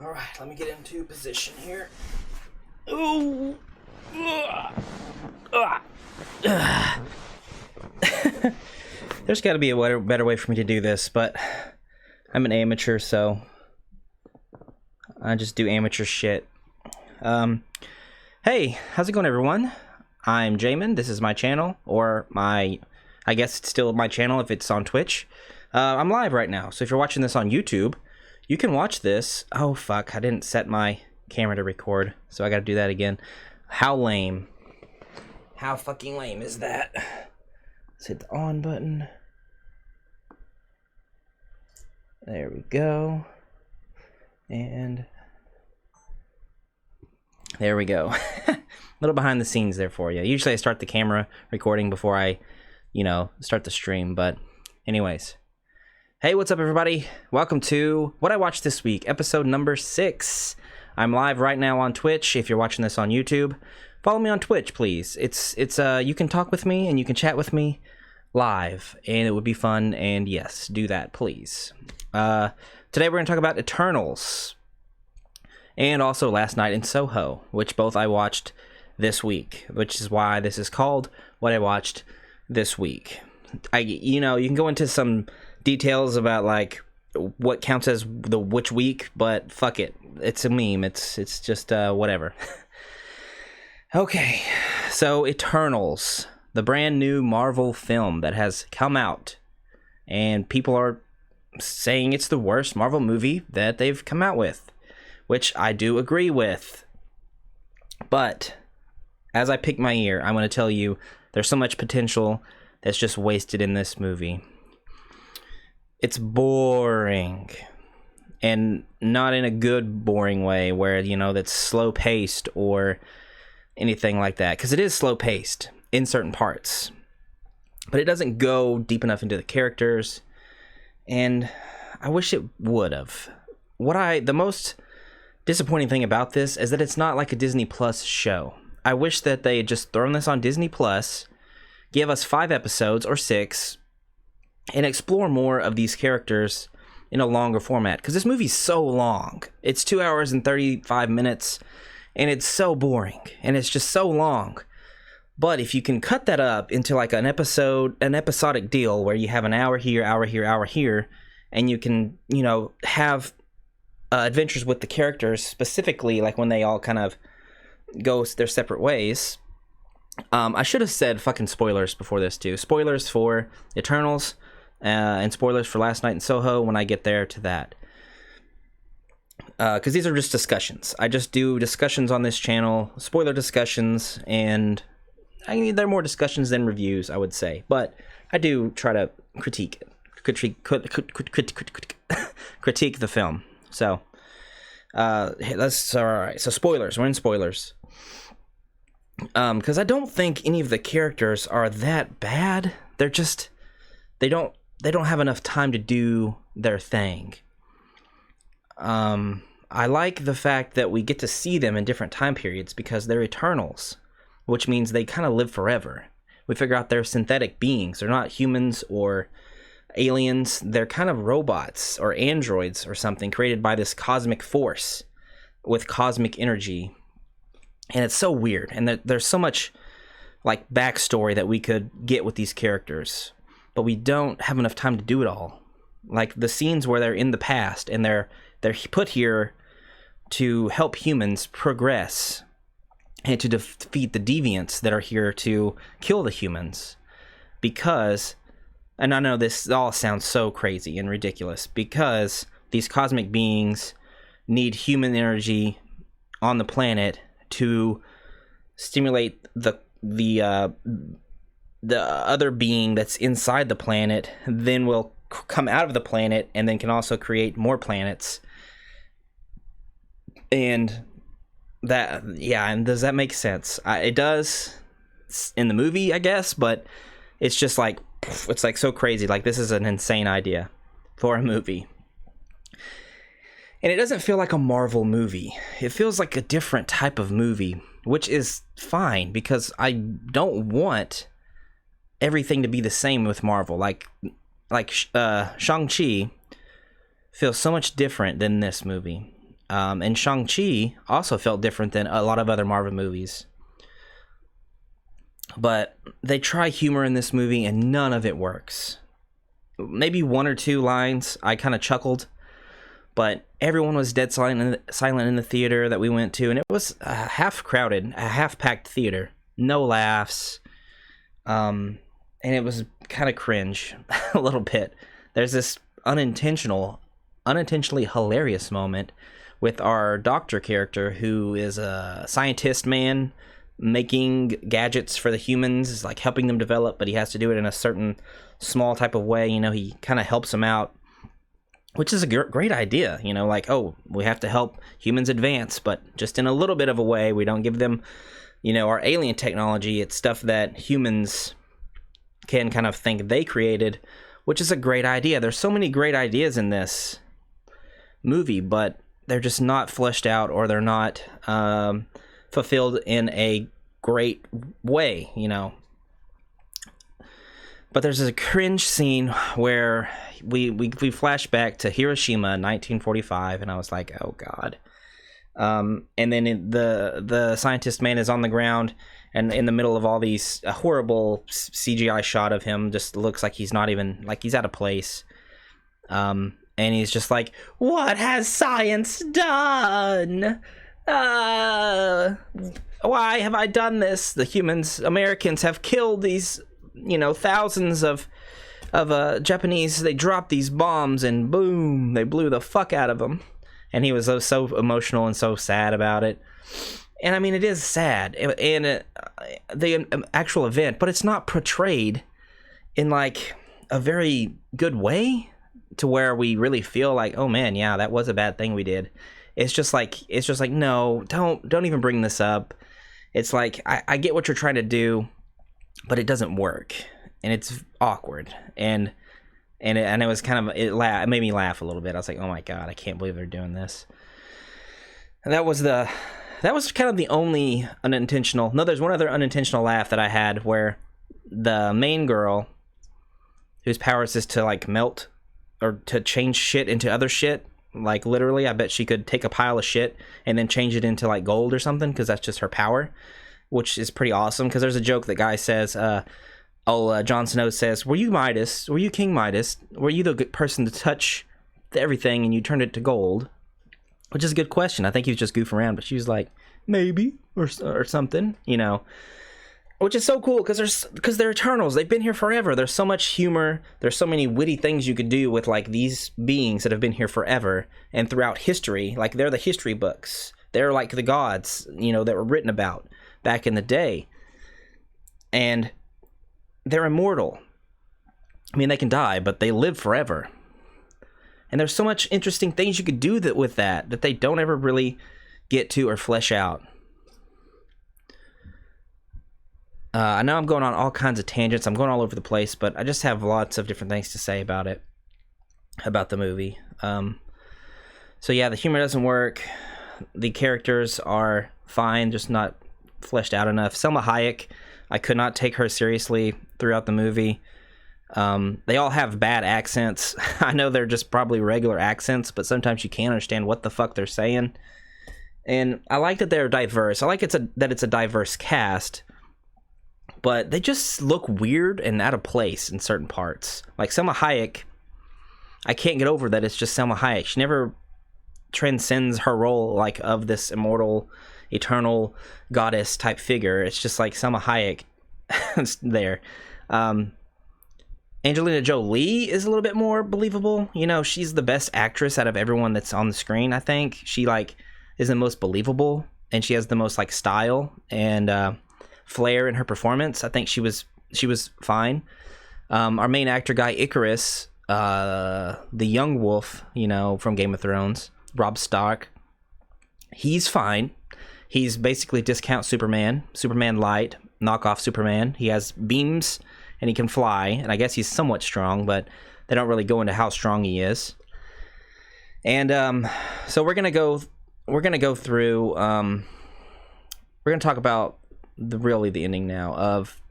Alright, let me get into position here. Ooh! There's got to be a better way for me to do this, but I'm an amateur, so I just do amateur shit. Hey, how's it going, everyone? I'm Jamin. This is my channel, or I guess it's still my channel if it's on Twitch. I'm live right now, so if you're watching this on YouTube, you can watch this. Oh, fuck, I didn't set my camera to record, so I gotta do that again. How lame. How fucking lame is that? Let's hit the on button. There we go. And there we go. A little behind the scenes there for you. Usually I start the camera recording before I, start the stream, but anyways. Hey, what's up, everybody? Welcome to What I Watched This Week, episode number 6. I'm live right now on Twitch. If you're watching this on YouTube, follow me on Twitch, please. It's you can talk with me and you can chat with me live, and it would be fun, and yes, do that, please. Today we're going to talk about Eternals, and also Last Night in Soho, which both I watched this week, which is why this is called What I Watched This Week. You can go into some details about like what counts as the which week, but fuck it, it's a meme. It's just whatever. Okay, so Eternals, the brand new Marvel film that has come out, and people are saying it's the worst Marvel movie that they've come out with, which I do agree with. But as I pick my ear, I'm going to tell you there's so much potential that's just wasted in this movie. It's boring, and not in a good boring way where, that's slow paced or anything like that, because it is slow paced in certain parts, but it doesn't go deep enough into the characters, and I wish it would have. The most disappointing thing about this is that it's not like a Disney Plus show. I wish that they had just thrown this on Disney Plus, give us 5 episodes or 6, and explore more of these characters in a longer format, because this movie's so long. It's 2 hours and 35 minutes, and it's so boring, and it's just so long. But if you can cut that up into like an episodic deal where you have an hour here, hour here, hour here, and you can, have adventures with the characters, specifically like when they all kind of go their separate ways. I should have said fucking spoilers before this too. Spoilers for Eternals, and spoilers for Last Night in Soho when I get there to that. Because these are just discussions. I just do discussions on this channel, spoiler discussions, and they're more discussions than reviews, I would say. But I do try to critique the film. So, alright. So spoilers. We're in spoilers. Because I don't think any of the characters are that bad. They're just, they don't have enough time to do their thing. I like the fact that we get to see them in different time periods because they're Eternals, which means they kind of live forever. We figure out they're synthetic beings. They're not humans or aliens. They're kind of robots or androids or something created by this cosmic force with cosmic energy. And it's so weird. And there's so much like backstory that we could get with these characters, but we don't have enough time to do it all. Like the scenes where they're in the past and they're put here to help humans progress and to defeat the deviants that are here to kill the humans. Because, and I know this all sounds so crazy and ridiculous, because these cosmic beings need human energy on the planet to stimulate the other being that's inside the planet, then will come out of the planet and then can also create more planets. And that, and does that make sense? It does in the movie, I guess, but it's just like, it's like so crazy. Like, this is an insane idea for a movie. And it doesn't feel like a Marvel movie. It feels like a different type of movie, which is fine, because I don't want everything to be the same with Marvel. Like Shang-Chi feels so much different than this movie. And Shang-Chi also felt different than a lot of other Marvel movies. But they try humor in this movie, and none of it works. Maybe one or two lines I kind of chuckled, but everyone was dead silent in the theater that we went to, and it was half crowded, a half-packed theater. No laughs. And it was kind of cringe a little bit. There's this unintentionally hilarious moment with our doctor character, who is a scientist man making gadgets for the humans, like helping them develop, but he has to do it in a certain small type of way. He kind of helps them out, which is a great idea. Like, oh, we have to help humans advance, but just in a little bit of a way. We don't give them, our alien technology. It's stuff that humans can kind of think they created, which is a great idea. There's so many great ideas in this movie, but they're just not fleshed out, or they're not fulfilled in a great way, But there's a cringe scene where we flash back to Hiroshima, 1945, and I was like, oh god. And then the scientist man is on the ground, and in the middle of all these, a horrible CGI shot of him, just looks like he's not even, like he's out of place. And he's just like, what has science done? Why have I done this? The Americans have killed these, thousands of Japanese. They dropped these bombs, and boom, they blew the fuck out of them. And he was so emotional and so sad about it. And I mean, it is sad, and the actual event, but it's not portrayed in like a very good way to where we really feel like, oh man, yeah, that was a bad thing we did. It's just like, no, don't even bring this up. It's like, I get what you're trying to do, but it doesn't work, and it's awkward, and it was kind of, it made me laugh a little bit. I was like, oh my god, I can't believe they're doing this. And that was kind of the only unintentional. No, there's one other unintentional laugh that I had, where the main girl, whose powers is to like melt or to change shit into other shit. Like literally, I bet she could take a pile of shit and then change it into like gold or something, because that's just her power, which is pretty awesome. Because there's a joke that guy says, Jon Snow says, were you Midas? Were you King Midas? Were you the good person to touch everything and you turned it to gold? Which is a good question. I think he was just goofing around, but she was like, maybe, or something, Which is so cool, because they're Eternals. They've been here forever. There's so much humor. There's so many witty things you could do with like these beings that have been here forever and throughout history. Like, they're the history books. They're like the gods, that were written about back in the day. And they're immortal. I mean, they can die, but they live forever. And there's so much interesting things you could do with that they don't ever really get to or flesh out. I know I'm going on all kinds of tangents. I'm going all over the place, but I just have lots of different things to say about it, about the movie. So yeah, the humor doesn't work. The characters are fine, just not fleshed out enough. Selma Hayek, I could not take her seriously throughout the movie. They all have bad accents. I know they're just probably regular accents, but sometimes you can't understand what the fuck they're saying. And I like that they're diverse. I like that it's a diverse cast. But they just look weird and out of place in certain parts. Like Selma Hayek, I can't get over that it's just Selma Hayek. She never transcends her role like of this immortal, eternal goddess type figure. It's just like Selma Hayek there. Angelina Jolie is a little bit more believable. She's the best actress out of everyone that's on the screen, I think. She like is the most believable, and she has the most like style and flair in her performance. I think she was fine. Our main actor guy, Icarus, the young wolf, from Game of Thrones, Rob Stark, he's fine. He's basically discount Superman light, knockoff Superman. He has beams and he can fly, and I guess he's somewhat strong, but they don't really go into how strong he is. And so we're gonna go through. We're gonna talk about the ending now of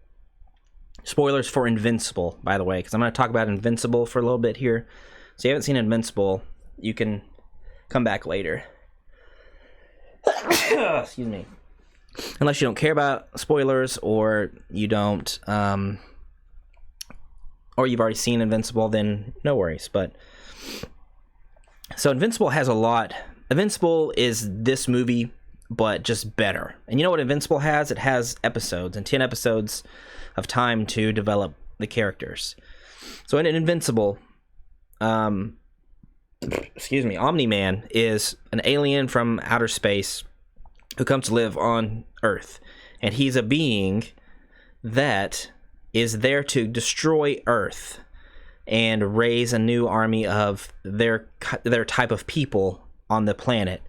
spoilers for Invincible, by the way, because I'm going to talk about Invincible for a little bit here. So you haven't seen Invincible, you can come back later. Excuse me. Unless you don't care about spoilers, or you don't, or you've already seen Invincible, then no worries. But so Invincible has a lot. Invincible is this movie, but just better. And you know what Invincible has? It has episodes, and 10 episodes of time to develop the characters. So in Invincible, Omni-Man is an alien from outer space who comes to live on Earth. And he's a being that is there to destroy Earth and raise a new army of their type of people on the planet,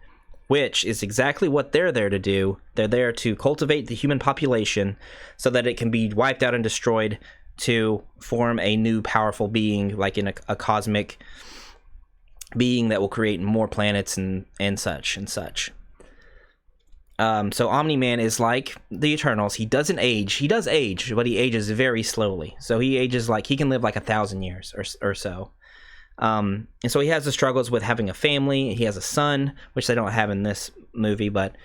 which is exactly what they're there to do. They're there to cultivate the human population so that it can be wiped out and destroyed to form a new powerful being, like in a cosmic being that will create more planets and such and such. So Omni-Man is like the Eternals. He doesn't age. He does age, but he ages very slowly. So he ages like he can live like 1,000 years or so. And so he has the struggles with having a family. He has a son, which they don't have in this movie, but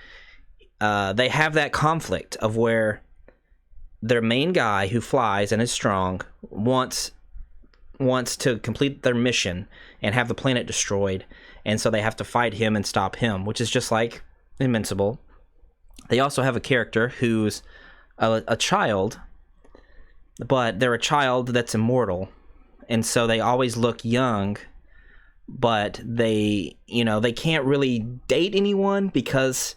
they have that conflict of where their main guy who flies and is strong wants to complete their mission and have the planet destroyed, and so they have to fight him and stop him, which is just like Invincible. They also have a character who's a child, but they're a child that's immortal, and so they always look young, but they can't really date anyone because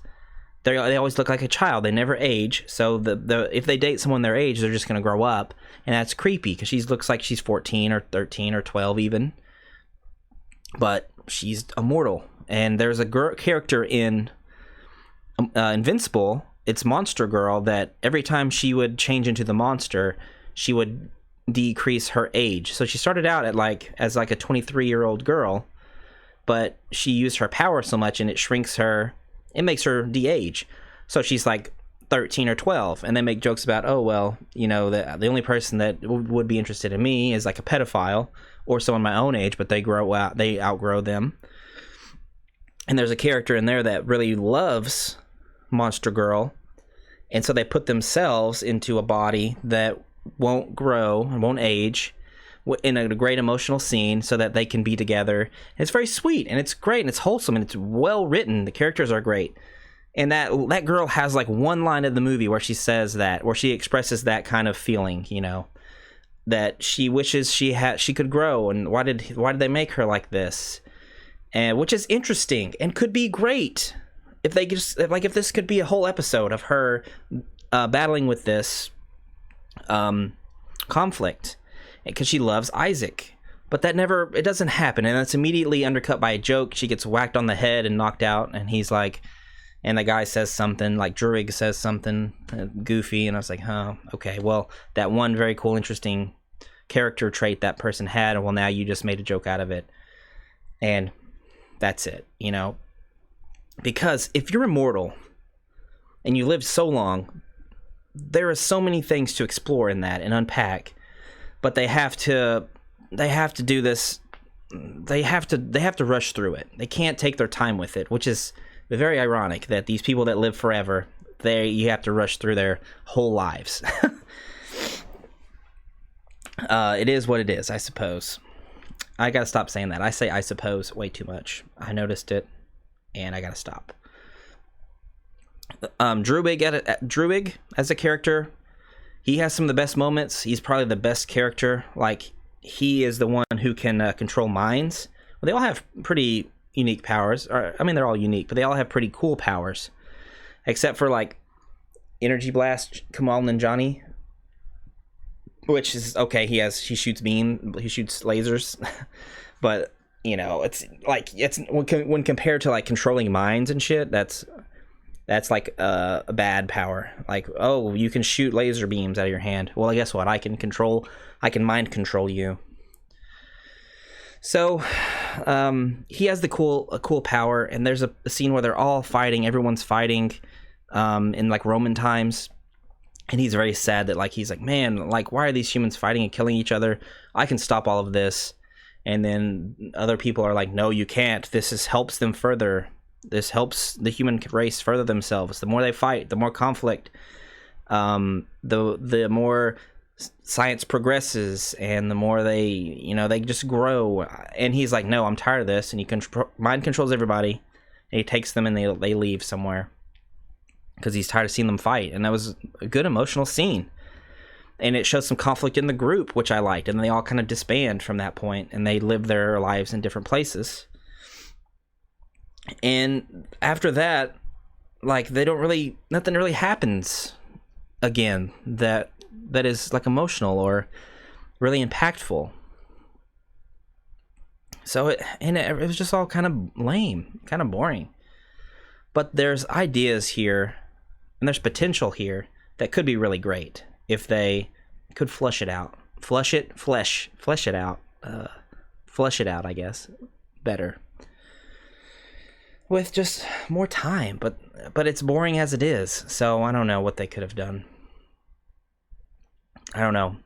they always look like a child. They never age. So if they date someone their age, they're just going to grow up, and that's creepy because she looks like she's 14 or 13 or 12 even, but she's immortal. And there's a character in Invincible. It's Monster Girl, that every time she would change into the monster, she would decrease her age. So she started out as a 23-year-old girl, but she used her power so much and it shrinks her. It makes her de-age. So she's like 13 or 12, and they make jokes about, oh, well, the only person that would be interested in me is like a pedophile or someone my own age, but they outgrow them. And there's a character in there that really loves Monster Girl, and so they put themselves into a body that won't grow and won't age in a great emotional scene so that they can be together. And it's very sweet, and it's great, and it's wholesome, and it's well written. The characters are great. And that girl has like one line of the movie where she says that, where she expresses that kind of feeling, that she wishes she could grow, and why did they make her like this? And which is interesting and could be great if they just if this could be a whole episode of her battling with this conflict, because she loves Isaac. But it doesn't happen, and that's immediately undercut by a joke. She gets whacked on the head and knocked out, and he's like, and the guy says something, like Druig says something goofy, and I was like, huh, okay, well, that one very cool, interesting character trait that person had, and well, now you just made a joke out of it. And that's it, Because if you're immortal, and you live so long, there are so many things to explore in that and unpack, but they have to do this. They have to rush through it. They can't take their time with it, which is very ironic that these people that live forever, you have to rush through their whole lives. It is what it is, I suppose. I gotta stop saying that. I say I suppose way too much. I noticed it, and I gotta stop. Druig as a character, he has some of the best moments. He's probably the best character. Like, he is the one who can control minds. Well, they all have pretty unique powers. They're all unique, but they all have pretty cool powers. Except for, like, Energy Blast, Kamal Nanjiani. Which is, okay, he shoots lasers. But, it's when compared to, like, controlling minds and shit, that's like a bad power. Like, oh, you can shoot laser beams out of your hand. Well, guess what? I can mind control you. So, he has a cool power, and there's a scene where they're all fighting. Everyone's fighting, in like Roman times, and he's very sad that, like, he's like, man, like, why are these humans fighting and killing each other? I can stop all of this. And then other people are like, no, you can't. This helps them further. This helps the human race further themselves. The more they fight, the more conflict, the more science progresses, and the more they just grow. And he's like, no, I'm tired of this. And he mind controls everybody, and he takes them, and they leave somewhere because he's tired of seeing them fight. And that was a good emotional scene. And it shows some conflict in the group, which I liked. And they all kind of disband from that point, and they live their lives in different places. And after that, like, nothing really happens again that is like emotional or really impactful. So it was just all kind of lame, kind of boring. But there's ideas here, and there's potential here that could be really great if they could flesh it out, I guess, better. With just more time, but it's boring as it is, so I don't know what they could have done. I don't know.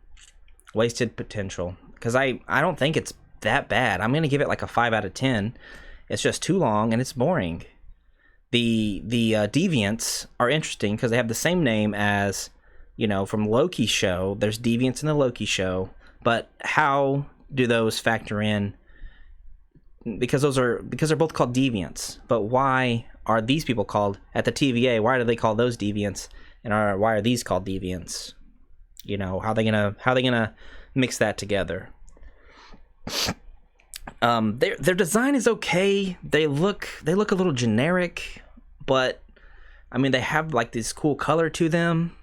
Wasted potential. Because I don't think it's that bad. I'm going to give it like a 5 out of 10. It's just too long, and it's boring. The deviants are interesting because they have the same name as, from Loki's show. There's deviants in the Loki show, but how do those factor in? Because they're both called deviants, but why are these people called at the TVA? Why do they call those deviants, and why are these called deviants? How they gonna mix that together? Their design is okay. They look a little generic, but I mean, they have like this cool color to them.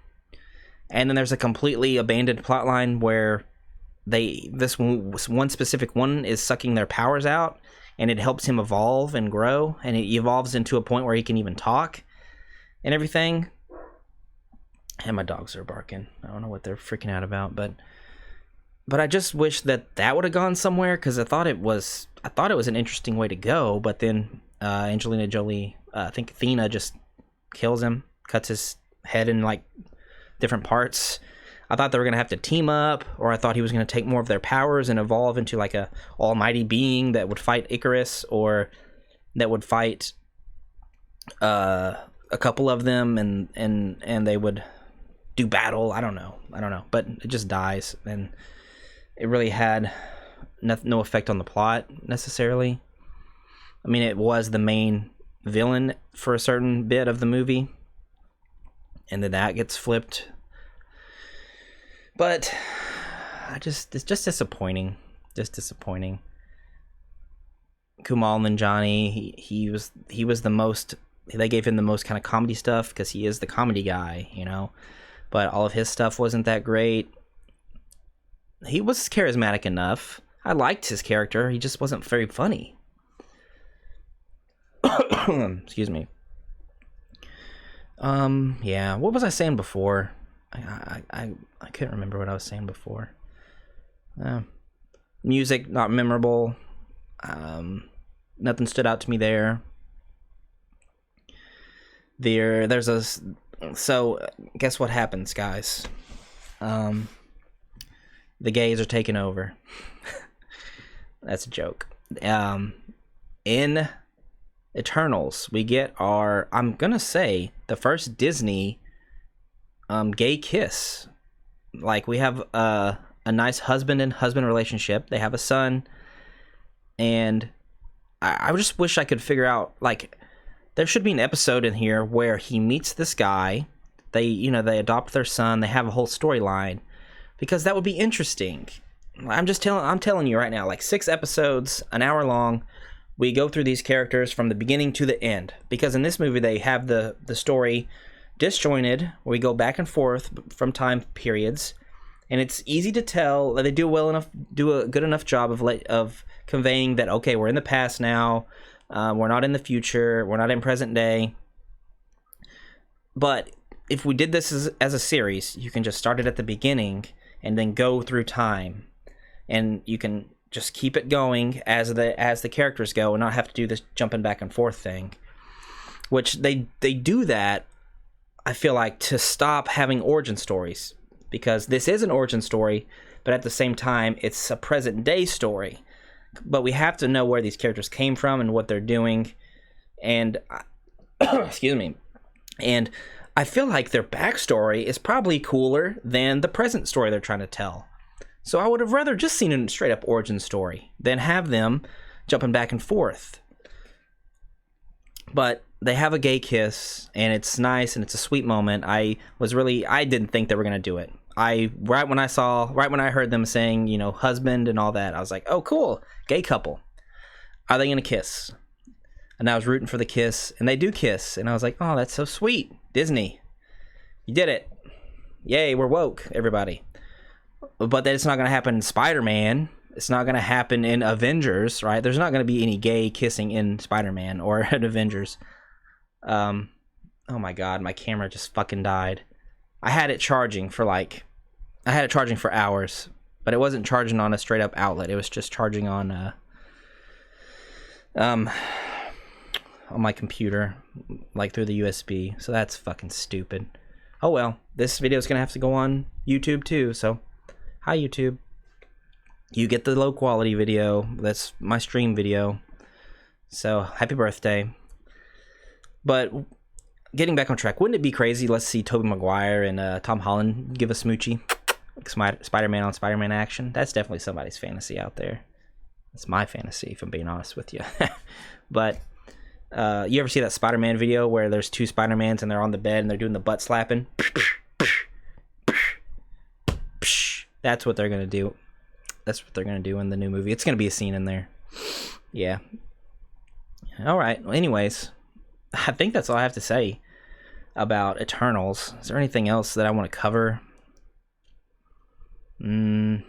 And then there's a completely abandoned plotline where this one specific one is sucking their powers out, and it helps him evolve and grow, and it evolves into a point where he can even talk and everything. And my dogs are barking. I don't know what they're freaking out about, but I just wish that would have gone somewhere, because I thought it was an interesting way to go. But then Angelina Jolie, I think Athena, just kills him, cuts his head in like different parts. I thought they were going to have to team up, or I thought he was going to take more of their powers and evolve into like a almighty being that would fight Icarus, or that would fight a couple of them, and they would do battle. I don't know, but it just dies, and it really had no effect on the plot necessarily. I mean, it was the main villain for a certain bit of the movie, and then that gets flipped. But it's just disappointing. Just disappointing. Kumail Nanjiani, he was the most. They gave him the most kind of comedy stuff because he is the comedy guy, But all of his stuff wasn't that great. He was charismatic enough. I liked his character. He just wasn't very funny. Excuse me. Yeah. What was I saying before? I couldn't remember what I was saying before. Music, not memorable. Nothing stood out to me there. So guess what happens, guys? The gays are taking over. That's a joke. In Eternals, we get I'm gonna say, the first Disney gay kiss. Like, we have a nice husband and husband relationship. They have a son, and I just wish I could figure out, like, there should be an episode in here where he meets this guy. They adopt their son. They have a whole storyline, because that would be interesting. I'm telling you right now, like 6 episodes, an hour long. We go through these characters from the beginning to the end, because in this movie they have the story disjointed, where we go back and forth from time periods, and it's easy to tell that they do a good enough job of conveying that, okay, we're in the past now, we're not in the future, we're not in present day. But if we did this as a series, you can just start it at the beginning and then go through time, and you can just keep it going as the characters go, and not have to do this jumping back and forth thing, which they do that, I feel like, to stop having origin stories, because this is an origin story, but at the same time it's a present day story. But we have to know where these characters came from and what they're doing, And excuse me. And I feel like their backstory is probably cooler than the present story they're trying to tell. So I would have rather just seen a straight up origin story than have them jumping back and forth. But they have a gay kiss, and it's nice, and it's a sweet moment. I didn't think they were gonna do it. Right when I heard them saying, you know, husband and all that, I was like, oh, cool, gay couple. Are they gonna kiss? And I was rooting for the kiss, and they do kiss, and I was like, oh, that's so sweet. Disney, you did it. Yay, we're woke, everybody. But that it's not gonna happen in Spider-Man. It's not gonna happen in Avengers, right? There's not gonna be any gay kissing in Spider-Man or in Avengers. Oh my god, my camera just fucking died. I had it charging for hours, but it wasn't charging on a straight up outlet. It was just charging on my computer, like through the USB. So that's fucking stupid. Oh well, this video is gonna have to go on YouTube too. So, hi YouTube. You get the low quality video. That's my stream video. So happy birthday. But getting back on track, wouldn't it be crazy? Let's see Tobey Maguire and Tom Holland give a smoochie. Like Spider-Man on Spider-Man action. That's definitely somebody's fantasy out there. That's my fantasy, if I'm being honest with you. But you ever see that Spider-Man video where there's two Spider-Mans and they're on the bed and they're doing the butt slapping? That's what they're going to do. That's what they're going to do in the new movie. It's going to be a scene in there. Yeah. All right. Well, anyways, I think that's all I have to say about Eternals. Is there anything else that I want to cover? I'm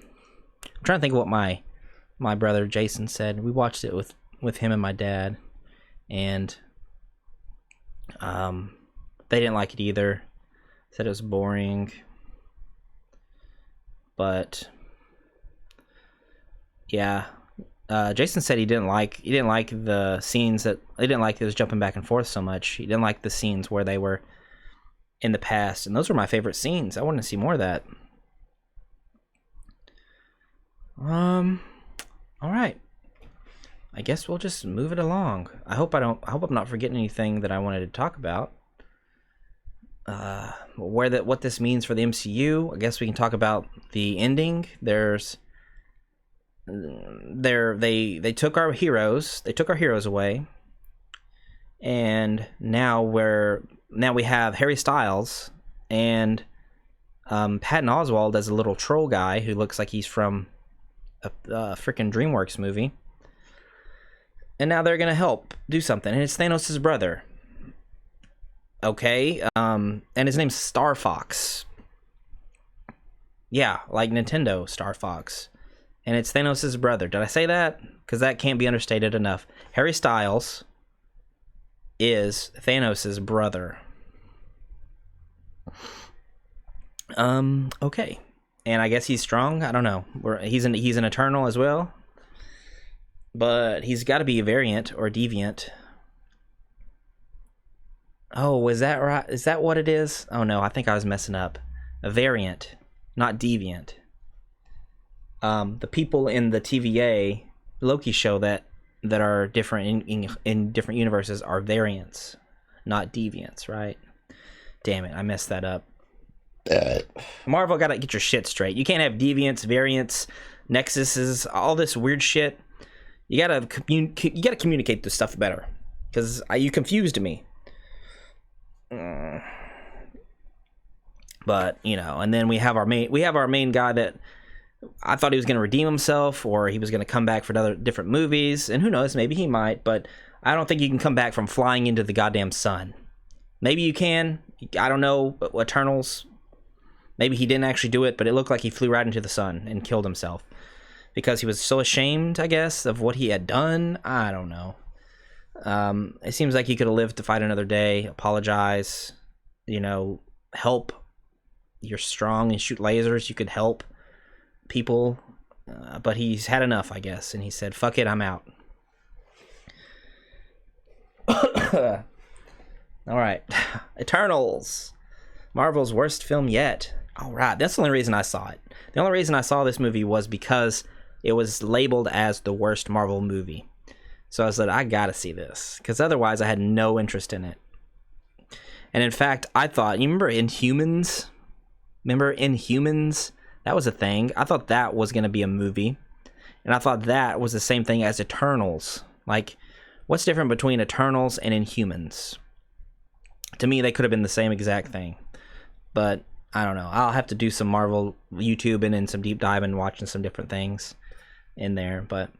trying to think of what my brother Jason said. We watched it with him and my dad, and they didn't like it either. Said it was boring. But yeah, Jason said he didn't like the scenes that he didn't like. It was jumping back and forth so much. He didn't like the scenes where they were in the past, and those were my favorite scenes. I want to see more of that. All right. I guess we'll just move it along. I hope I'm not forgetting anything that I wanted to talk about. What this means for the MCU. I guess we can talk about the ending. They took our heroes. They took our heroes away, and now we have Harry Styles and Patton Oswalt as a little troll guy who looks like he's from a freaking DreamWorks movie. And now they're gonna help do something, and it's Thanos' brother. Okay, and his name's Star Fox. Yeah, like Nintendo Star Fox. And it's Thanos' brother. Did I say that? Because that can't be understated enough. Harry Styles is Thanos' brother. Okay. And I guess he's strong. I don't know. He's an Eternal as well. But he's got to be a variant or deviant. Oh, is that right? Is that what it is? Oh no, I think I was messing up. A variant, not deviant. The people in the TVA Loki show that are different in different universes are variants, not deviants, right? Damn it, I messed that up. Marvel, gotta get your shit straight. You can't have deviants, variants, nexuses, all this weird shit. You gotta communicate this stuff better, because you confused me. But you know, and then we have our main guy that I thought he was going to redeem himself, or he was going to come back for different movies, and who knows, maybe he might, but I don't think you can come back from flying into the goddamn sun. Maybe you can, I don't know, but Eternals, maybe he didn't actually do it, but it looked like he flew right into the sun and killed himself, because he was so ashamed, I guess, of what he had done. I don't know. It seems like he could have lived to fight another day, apologize, help. You're strong and shoot lasers, you could help people, but he's had enough, I guess, and he said, fuck it, I'm out. All right. Eternals, Marvel's worst film yet. All right, that's the only reason I saw it. The only reason I saw this movie was because it was labeled as the worst Marvel movie. So I said, I gotta see this, because otherwise I had no interest in it. And in fact, I thought, you remember Inhumans? Remember Inhumans? That was a thing. I thought that was going to be a movie. And I thought that was the same thing as Eternals. Like, what's different between Eternals and Inhumans? To me, they could have been the same exact thing. But, I don't know. I'll have to do some Marvel YouTube and then some deep dive and watching some different things in there. But,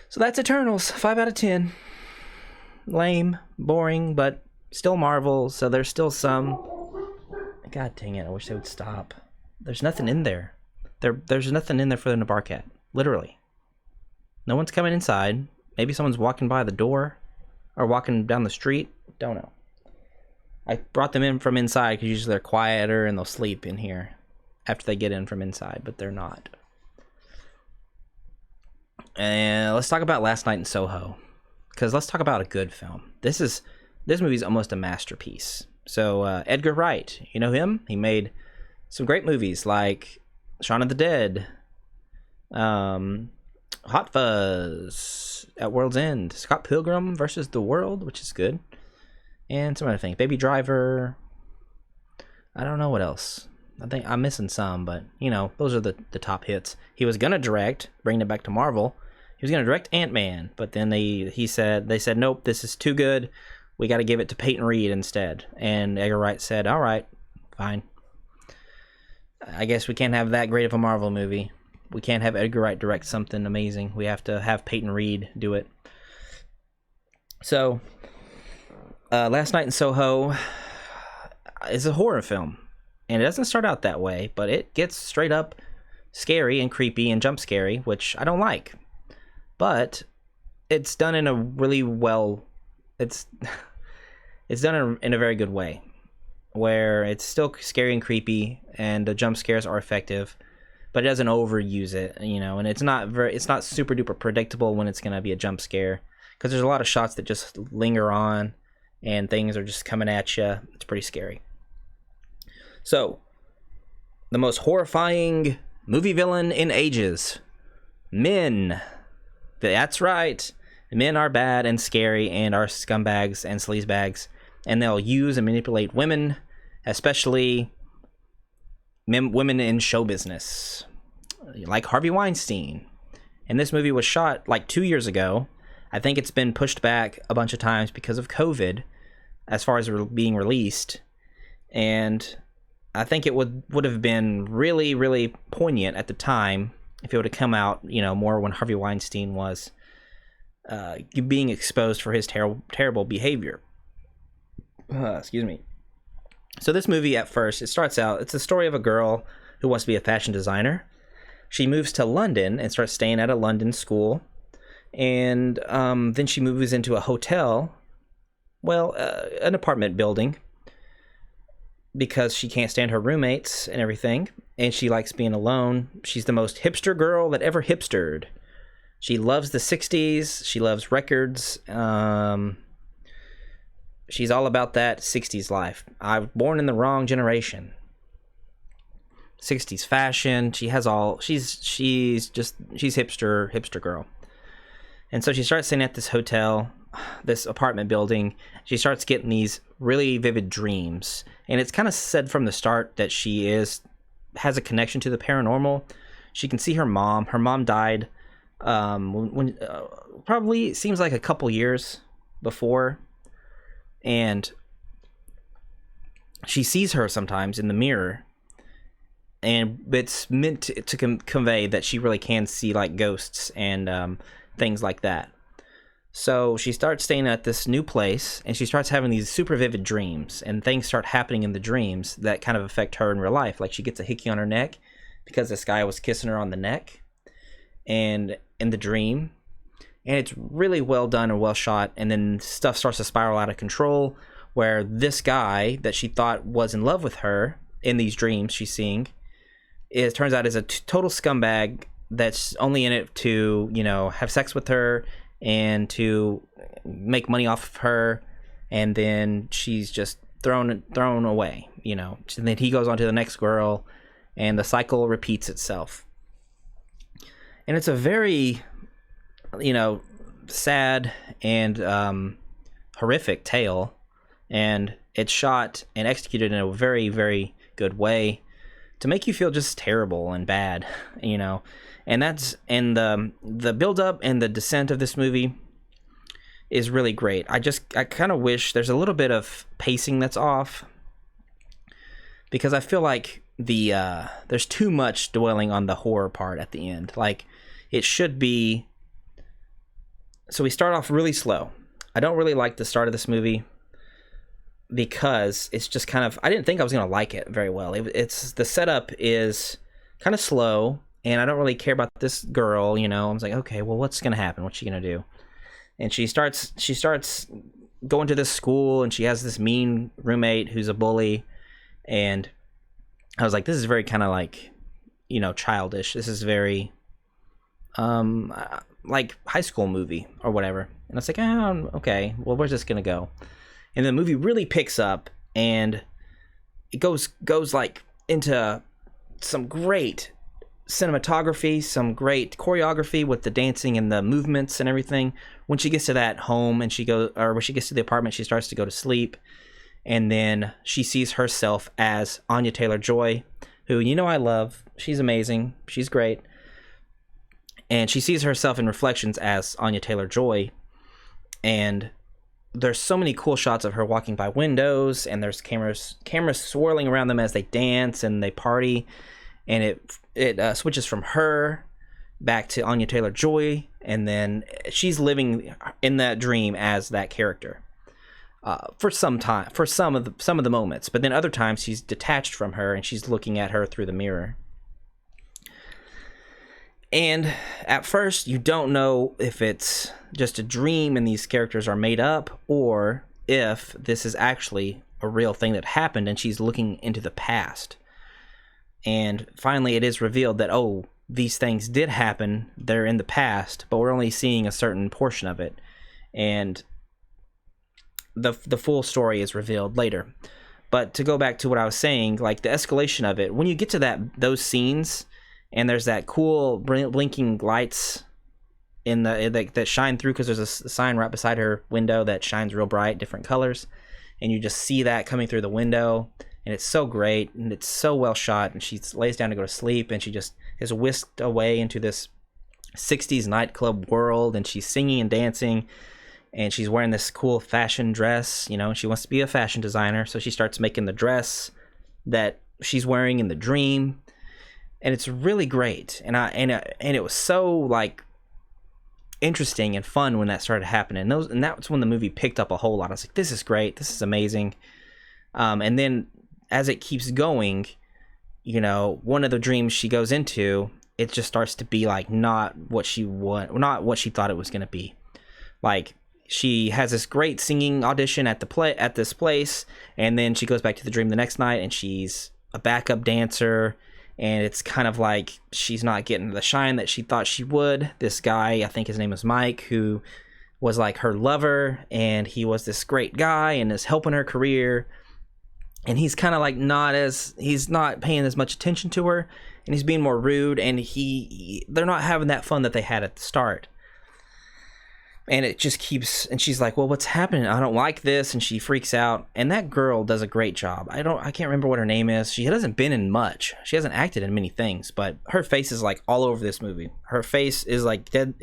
so that's Eternals. 5 out of 10. Lame, boring, but still Marvel. So there's still some... God dang it, I wish they would stop. There's nothing in there. There's nothing in there for them to bark at. Literally. No one's coming inside. Maybe someone's walking by the door. Or walking down the street. Don't know. I brought them in from inside because usually they're quieter and they'll sleep in here after they get in from inside, but they're not. And let's talk about Last Night in Soho. Because let's talk about a good film. This movie's almost a masterpiece. So, Edgar Wright, you know him? He made some great movies like Shaun of the Dead, Hot Fuzz, At World's End, Scott Pilgrim versus the World, which is good, and some other things. Baby Driver. I don't know what else. I think I'm missing some, but, you know, those are the top hits. He was going to direct, bringing it back to Marvel. He was going to direct Ant-Man, but then they said, nope, this is too good. We got to give it to Peyton Reed instead. And Edgar Wright said, all right, fine. I guess we can't have that great of a Marvel movie. We can't have Edgar Wright direct something amazing. We have to have Peyton Reed do it. So, Last Night in Soho is a horror film. And it doesn't start out that way, but it gets straight up scary and creepy and jump scary, which I don't like. But it's done in a really well... It's done in a very good way, where it's still scary and creepy, and the jump scares are effective, but it doesn't overuse it, you know. And it's not super duper predictable when it's gonna be a jump scare, because there's a lot of shots that just linger on, and things are just coming at you. It's pretty scary. So, the most horrifying movie villain in ages, men. That's right. Men are bad and scary and are scumbags and sleazebags, and they'll use and manipulate women, especially women in show business, like Harvey Weinstein. And this movie was shot like 2 years ago. I think it's been pushed back a bunch of times because of COVID, as far as being released. And I think it would have been really, really poignant at the time if it would have come out, you know, more when Harvey Weinstein was being exposed for his terrible behavior. Excuse me. So this movie, at first, it starts out, it's the story of a girl who wants to be a fashion designer. She moves to London and starts staying at a London school. And then she moves into a hotel, an apartment building, because she can't stand her roommates and everything. And she likes being alone. She's the most hipster girl that ever hipstered. She loves the 60s. She loves records. She's all about that 60s life. I was born in the wrong generation. 60s fashion. She's hipster girl. And so she starts staying at this hotel, this apartment building. She starts getting these really vivid dreams. And it's kind of said from the start that she has a connection to the paranormal. She can see her mom. Her mom died when probably seems like a couple years before, and she sees her sometimes in the mirror, and it's meant to convey that she really can see like ghosts and things like that. So she starts staying at this new place, and she starts having these super vivid dreams, and things start happening in the dreams that kind of affect her in real life. Like she gets a hickey on her neck because this guy was kissing her on the neck, and in the dream, and it's really well done and well shot. And then stuff starts to spiral out of control, where this guy that she thought was in love with her in these dreams she's seeing, turns out is a total scumbag that's only in it to, you know, have sex with her and to make money off of her, and then she's just thrown away, you know. And then he goes on to the next girl, and the cycle repeats itself. And it's a very, you know, sad and horrific tale, and it's shot and executed in a very, very good way to make you feel just terrible and bad, you know. And the build up and the descent of this movie is really great. I kind of wish there's a little bit of pacing that's off, because I feel like there's too much dwelling on the horror part at the end. Like, it should be. So we start off really slow. I don't really like the start of this movie because it's just kind of, I didn't think I was going to like it very well. It's the setup is kind of slow, and I don't really care about this girl, you know. I was like, okay, well, what's going to happen? What's she going to do? And she starts going to this school, and she has this mean roommate who's a bully. And I was like, this is very kind of like, you know, childish. This is very like high school movie or whatever. And I was like, oh, okay, well, where's this gonna go? And the movie really picks up, and it goes like into some great cinematography, some great choreography with the dancing and the movements and everything. When she gets to that home and when she gets to the apartment, she starts to go to sleep, and then she sees herself as Anya Taylor-Joy, who, you know, I love. She's amazing. She's great. And she sees herself in reflections as Anya Taylor-Joy, and there's so many cool shots of her walking by windows, and there's cameras swirling around them as they dance and they party, and it switches from her back to Anya Taylor-Joy, and then she's living in that dream as that character for some time, for some of the moments. But then other times she's detached from her and she's looking at her through the mirror. And at first, you don't know if it's just a dream and these characters are made up, or if this is actually a real thing that happened and she's looking into the past. And finally, it is revealed that, oh, these things did happen. They're in the past, but we're only seeing a certain portion of it. And the full story is revealed later. But to go back to what I was saying, like the escalation of it, when you get to those scenes, and there's that cool blinking lights that shine through, because there's a sign right beside her window that shines real bright, different colors, and you just see that coming through the window, and it's so great, and it's so well shot. And she lays down to go to sleep, and she just is whisked away into this 60s nightclub world, and she's singing and dancing, and she's wearing this cool fashion dress, you know, and she wants to be a fashion designer, so she starts making the dress that she's wearing in the dream. And it's really great, and it was so like interesting and fun when that started happening. And that's when the movie picked up a whole lot. I was like, this is great, this is amazing. And then as it keeps going, you know, one of the dreams she goes into, it just starts to be like not what she thought it was going to be. Like, she has this great singing audition at this place, and then she goes back to the dream the next night, and she's a backup dancer. And it's kind of like she's not getting the shine that she thought she would. This guy, I think his name is Mike, who was like her lover, and he was this great guy and is helping her career. And he's kind of like he's not paying as much attention to her, and he's being more rude, and they're not having that fun that they had at the start. And it just keeps, and she's like, well, what's happening? I don't like this. And she freaks out. And that girl does a great job. I can't remember what her name is. She hasn't been in much. She hasn't acted in many things, but her face is like all over this movie. Her face is like dead.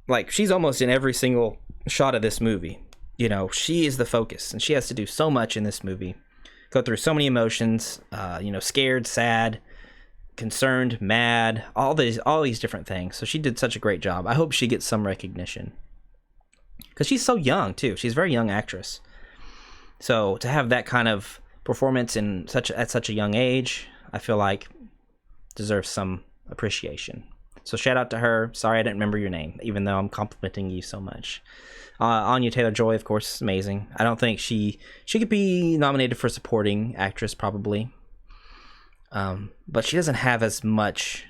Like, she's almost in every single shot of this movie. You know, she is the focus, and she has to do so much in this movie. Go through so many emotions, you know, scared, sad, concerned, mad, all these different things. So she did such a great job. I hope she gets some recognition, because she's so young too. She's a very young actress, so to have that kind of performance at such a young age, I feel like deserves some appreciation. So shout out to her. Sorry I didn't remember your name, even though I'm complimenting you so much. Anya Taylor-Joy, of course, is amazing. I don't think she could be nominated for supporting actress, probably. But she doesn't have as much.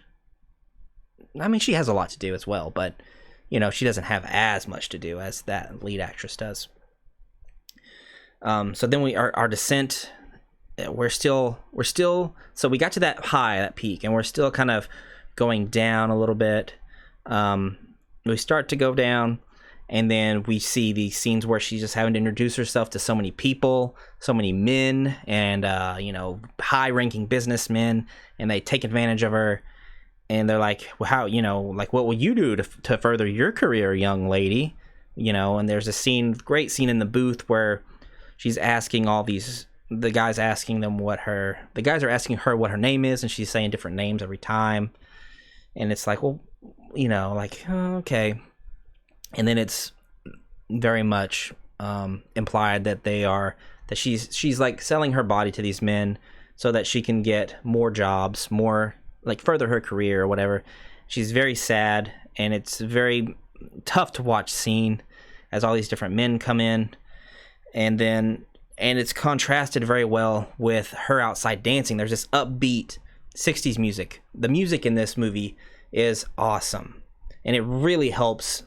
I mean, she has a lot to do as well, but, you know, she doesn't have as much to do as that lead actress does. So then our descent, we're still, so we got to that peak, and we're still kind of going down a little bit. we start to go down, and then we see these scenes where she's just having to introduce herself to so many people, so many men, and high-ranking businessmen, and they take advantage of her. And they're like, well, how, like, what will you do to further your career, young lady? And there's a great scene in the booth where she's asking the guys are asking her what her name is, and she's saying different names every time. And it's like, well, okay. And then it's very much implied that she's like selling her body to these men so that she can get more jobs, more like further her career or whatever. She's very sad, and it's very tough to watch scene as all these different men come in, and it's contrasted very well with her outside dancing. There's this upbeat 60s music. The music in this movie is awesome, and it really helps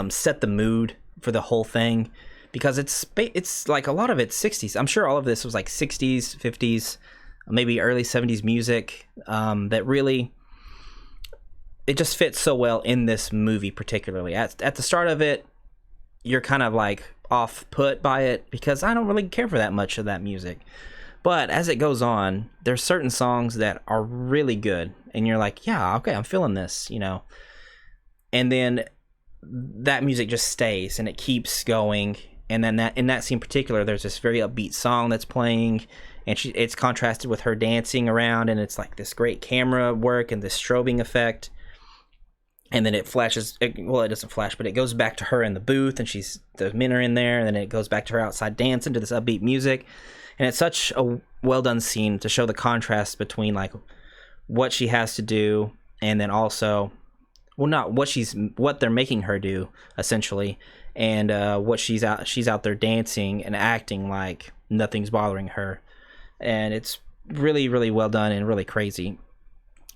set the mood for the whole thing, because it's like a lot of it's 60s. I'm sure all of this was like 60s, 50s, maybe early 70s music, that really, it just fits so well in this movie particularly. At the start of it, you're kind of like off put by it because I don't really care for that much of that music. But as it goes on, there's certain songs that are really good, and you're like, yeah, okay, I'm feeling this, And then that music just stays and it keeps going. And then in that scene in particular, there's this very upbeat song that's playing, and it's contrasted with her dancing around, and it's like this great camera work and this strobing effect. And then it flashes, it doesn't flash, but it goes back to her in the booth, and the men are in there, and then it goes back to her outside dancing to this upbeat music. And it's such a well done scene to show the contrast between like what she has to do, and then also, well, not what they're making her do essentially, and what she's out there dancing and acting like nothing's bothering her. And it's really, really well done and really crazy.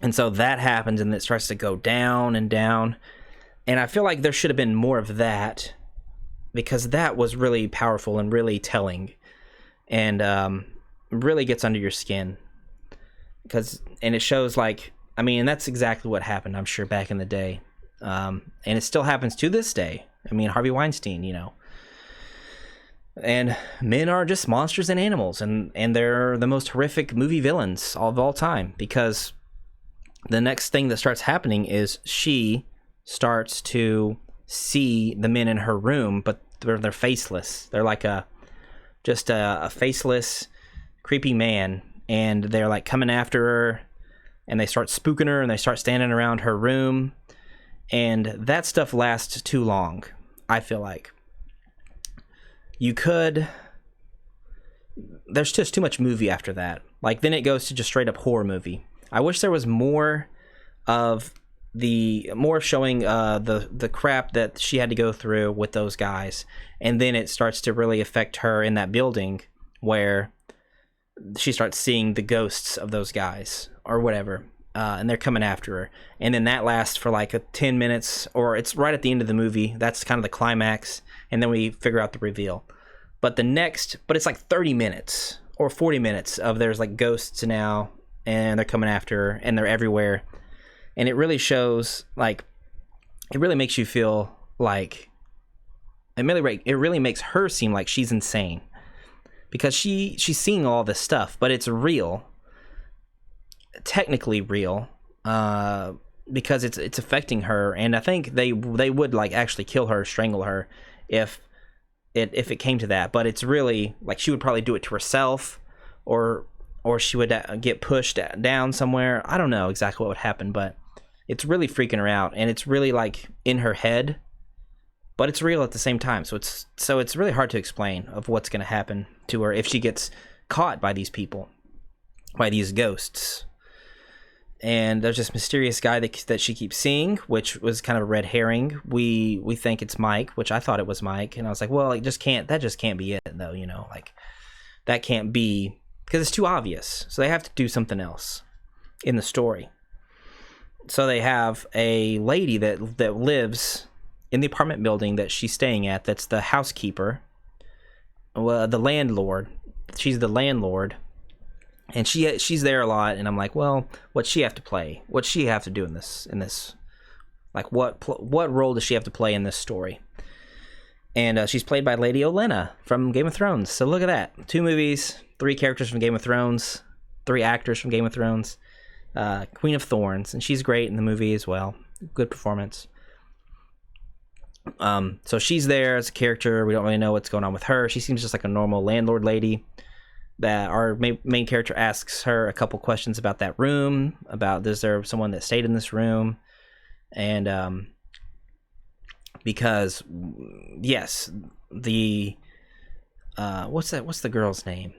And so that happens, and it starts to go down and down. And I feel like there should have been more of that, because that was really powerful and really telling, and really gets under your skin. And it shows like, I mean, that's exactly what happened, I'm sure, back in the day. And it still happens to this day. I mean, Harvey Weinstein, And men are just monsters and animals, and they're the most horrific movie villains of all time, because the next thing that starts happening is she starts to see the men in her room, but they're faceless. They're like a faceless, creepy man, and they're like coming after her, and they start spooking her, and they start standing around her room, and that stuff lasts too long, I feel like. There's just too much movie after that. Like, then it goes to just straight up horror movie. I wish there was more showing the crap that she had to go through with those guys, and then it starts to really affect her in that building where she starts seeing the ghosts of those guys or whatever, and they're coming after her, and then that lasts for like 10 minutes, or it's right at the end of the movie. That's kind of the climax, and then we figure out the reveal. But it's like 30 minutes or 40 minutes of there's like ghosts now, and they're coming after her, and they're everywhere. And it really shows, like, it really makes you feel like, it really makes her seem like she's insane, because she's seeing all this stuff, but it's real, technically real, because it's affecting her. And I think they would like actually kill her, strangle her, if it came to that. But it's really like she would probably do it to herself, or she would get pushed down somewhere. I don't know exactly what would happen, but it's really freaking her out, and it's really like in her head, but it's real at the same time. So it's really hard to explain of what's going to happen to her if she gets caught by these people, by these ghosts. And there's this mysterious guy that she keeps seeing, which was kind of a red herring. We think it's Mike, which I thought it was Mike, and I was like, well, that just can't be it, though, like that can't be, because it's too obvious. So they have to do something else in the story. So they have a lady that lives in the apartment building that she's staying at. That's the housekeeper, the landlord. She's the landlord, and she's there a lot. And I'm like, well, what's she have to play? What's she have to do in this Like, what role does she have to play in this story? And she's played by Lady Olenna from Game of Thrones. So look at that. 2 movies, 3 characters from Game of Thrones, 3 actors from Game of Thrones. Queen of Thorns, and she's great in the movie as well. Good performance. So she's there as a character. We don't really know what's going on with her. She seems just like a normal landlord lady. That our main character asks her a couple questions about that room, about is there someone that stayed in this room, and because yes, the what's the girl's name?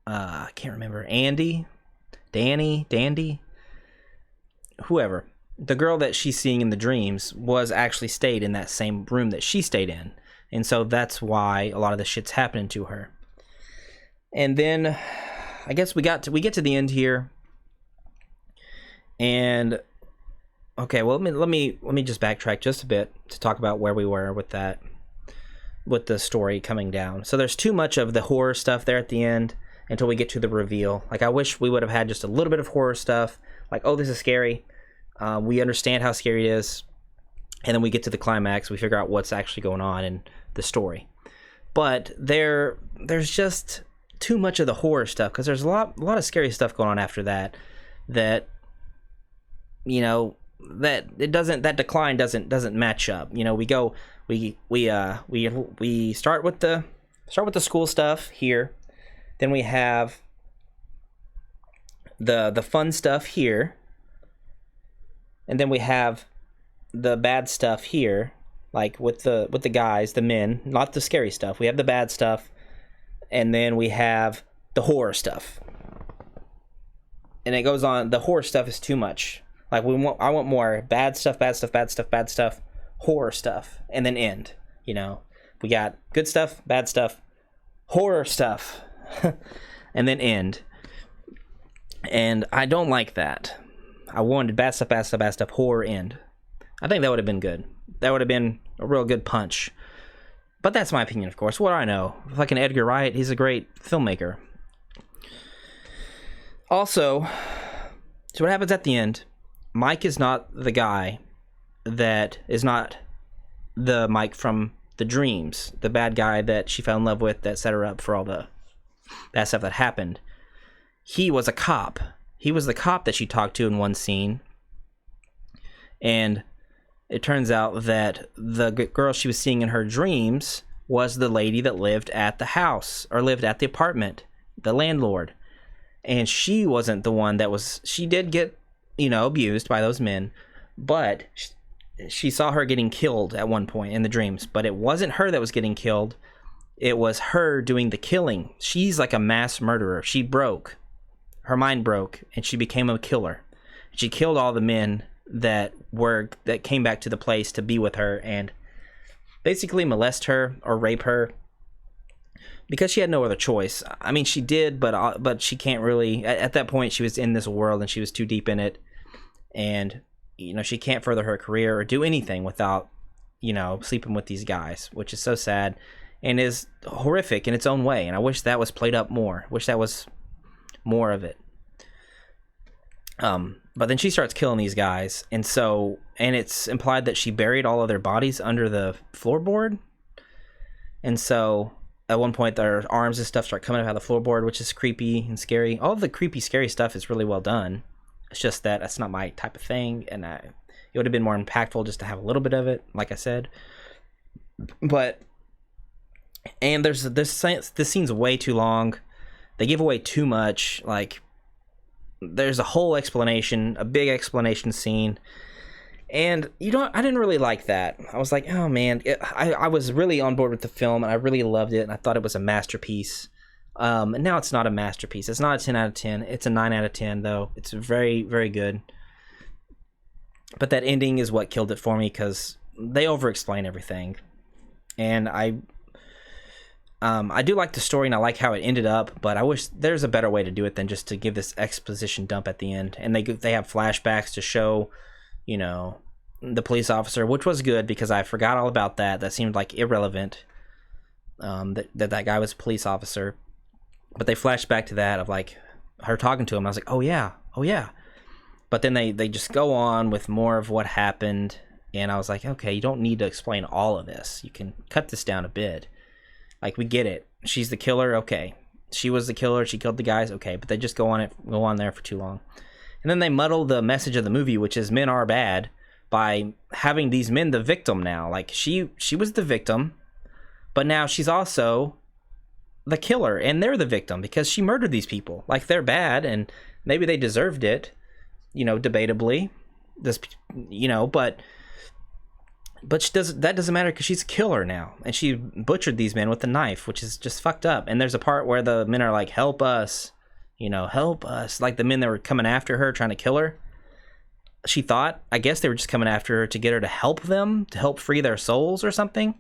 I can't remember. Dandy, whoever. The girl that she's seeing in the dreams was actually stayed in that same room that she stayed in. And so that's why a lot of the shit's happening to her. And then I guess we get to the end here. And okay, well let me just backtrack just a bit to talk about where we were with that, with the story coming down. So there's too much of the horror stuff there at the end until we get to the reveal. Like, I wish we would have had just a little bit of horror stuff. Like, oh, this is scary. We understand how scary it is. And then we get to the climax. We figure out what's actually going on in the story. But there's just too much of the horror stuff, because there's a lot of scary stuff going on after that. You know, that decline doesn't match up. You know, we start with the school stuff here. Then we have the fun stuff here, and then we have the bad stuff here, like with the guys, the men, not the scary stuff. We have the bad stuff, and then we have the horror stuff, and it goes on. The horror stuff is too much. Like, I want more bad stuff, horror stuff, and then end. You know, we got good stuff, bad stuff, horror stuff. And then end. And I don't like that. I wanted bad stuff, horror, end. I think that would have been good. That would have been a real good punch. But that's my opinion, of course. What do I know? Fucking Edgar Wright, he's a great filmmaker. Also, so what happens at the end? Mike is not the guy that is not the Mike from the dreams. The bad guy that she fell in love with that set her up for all the that stuff that happened. He was a cop. He was the cop that she talked to in one scene. And it turns out that the girl she was seeing in her dreams was the lady that lived at the house, or lived at the apartment, the landlord. And she wasn't the one that was... She did get, you know, abused by those men, but she saw her getting killed at one point in the dreams. But it wasn't her that was getting killed. It was her doing the killing. She's like a mass murderer. She broke. Her mind broke, and she became a killer. She killed all the men that came back to the place to be with her and basically molest her or rape her, because she had no other choice. I mean, she did, but she can't really. At that point, she was in this world and she was too deep in it, and you know, she can't further her career or do anything without, you know, sleeping with these guys, which is so sad. And is horrific in its own way. And I wish that was played up more. Wish that was more of it. But then she starts killing these guys. And it's implied that she buried all of their bodies under the floorboard. And so at one point their arms and stuff start coming up out of the floorboard, which is creepy and scary. All of the creepy, scary stuff is really well done. It's just that that's not my type of thing. And it would have been more impactful just to have a little bit of it, like I said. But... And this scene's way too long. They give away too much. Like, there's a whole explanation, a big explanation scene, and I didn't really like that. I was like, oh man, I was really on board with the film, and I really loved it, and I thought it was a masterpiece. And now it's not a masterpiece. It's not a 10 out of 10. It's a 9 out of 10, though. It's very, very good. But that ending is what killed it for me, because they over-explain everything, and I do like the story, and I like how it ended up, but I wish there's a better way to do it than just to give this exposition dump at the end. And they have flashbacks to show, you know, the police officer, which was good because I forgot all about that. That seemed like irrelevant, that guy was a police officer. But they flashed back to that of like her talking to him. I was like, oh yeah. But then they just go on with more of what happened, and I was like, okay, you don't need to explain all of this. You can cut this down a bit. Like, we get it. She's the killer, okay. She was the killer, she killed the guys, okay. But they just go on there for too long. And then they muddle the message of the movie, which is men are bad, by having these men the victim now. Like, she was the victim, but now she's also the killer, and they're the victim because she murdered these people. Like, they're bad, and maybe they deserved it, debatably. But that doesn't matter because she's a killer now, and she butchered these men with a knife, which is just fucked up. And there's a part where the men are like, help us, help us. Like, the men that were coming after her, trying to kill her. She thought, I guess they were just coming after her to get her to help them, to help free their souls or something,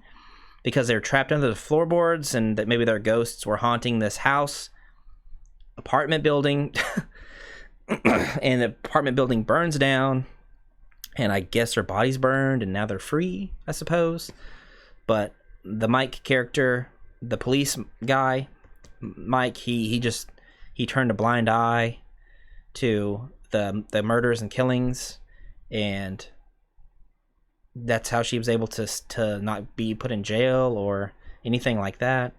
because they're trapped under the floorboards, and that maybe their ghosts were haunting this apartment building, and the apartment building burns down, and I guess their bodies burned, and now they're free, I suppose. But the Mike character, the police guy, Mike, he turned a blind eye to the murders and killings, and that's how she was able to not be put in jail or anything like that.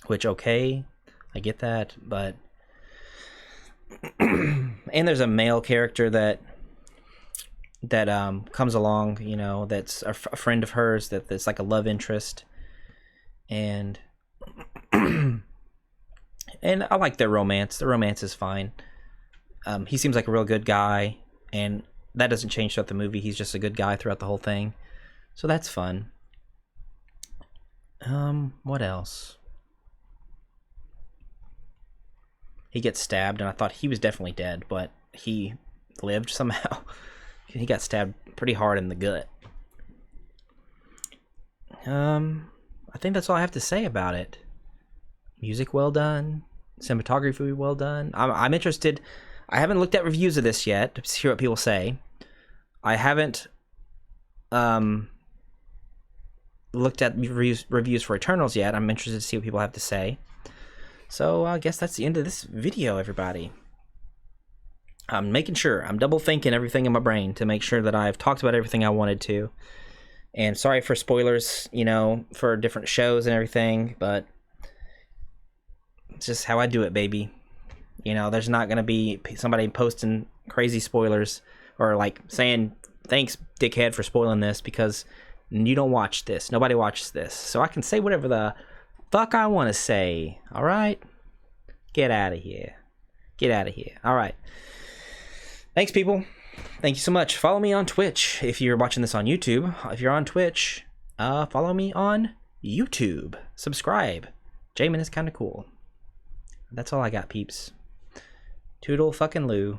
Which, okay, I get that, but and there's a male character that comes along, that's a friend of hers, that's like a love interest, and and I like their romance. The romance is fine. He seems like a real good guy, and that doesn't change throughout the movie. He's just a good guy throughout the whole thing, so that's fun. What else? He gets stabbed, and I thought he was definitely dead, but he lived somehow. He got stabbed pretty hard in the gut. I think that's all I have to say about it. Music well done. Cinematography well done. I'm interested. I haven't looked at reviews of this yet to hear what people say. I haven't looked at reviews for Eternals yet. I'm interested to see what people have to say. So I guess that's the end of this video, everybody. I'm making sure. I'm double thinking everything in my brain to make sure that I've talked about everything I wanted to. And sorry for spoilers, for different shows and everything, but it's just how I do it, baby. There's not going to be somebody posting crazy spoilers or like saying, thanks, dickhead, for spoiling this because you don't watch this. Nobody watches this. So I can say whatever the fuck I want to say. All right? Get out of here. Get out of here. All right. Thanks, people. Thank you so much. Follow me on Twitch if you're watching this on YouTube. If you're on Twitch, follow me on YouTube. Subscribe. Jamin is kind of cool. That's all I got, peeps. Toodle fucking Lou.